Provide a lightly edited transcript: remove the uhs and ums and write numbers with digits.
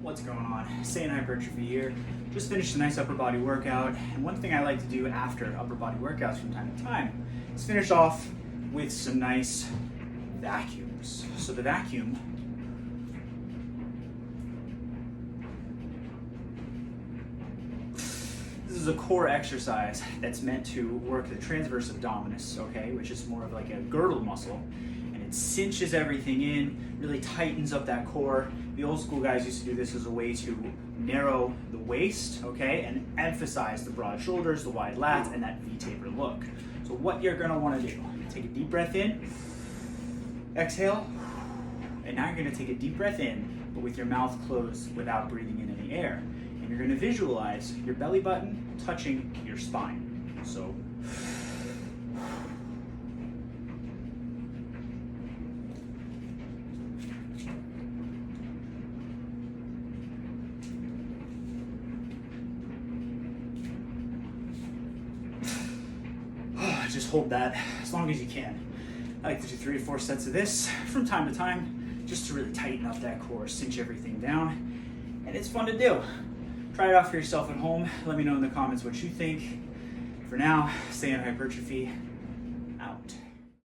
What's going on? Staying Hypertrophy here. Just finished a nice upper body workout, and one thing I like to do after upper body workouts from time to time is finish off with some nice vacuums. So the vacuum this is a core exercise that's meant to work the transverse abdominis, okay, which is more of like a girdle muscle, and it cinches everything in, really tightens up that core. The old school guys used to do this as a way to narrow the waist, okay, and emphasize the broad shoulders, the wide lats, and that V-taper look. So what you're gonna wanna do, take a deep breath in, exhale, and now you're gonna take a deep breath in, but with your mouth closed without breathing in any air. And you're gonna visualize your belly button touching your spine. So, just hold that as long as you can. I like to do 3 to 4 sets of this from time to time, just to really tighten up that core, cinch everything down, and it's fun to do. Try it out for yourself at home. Let me know in the comments what you think. For now, stay on hypertrophy.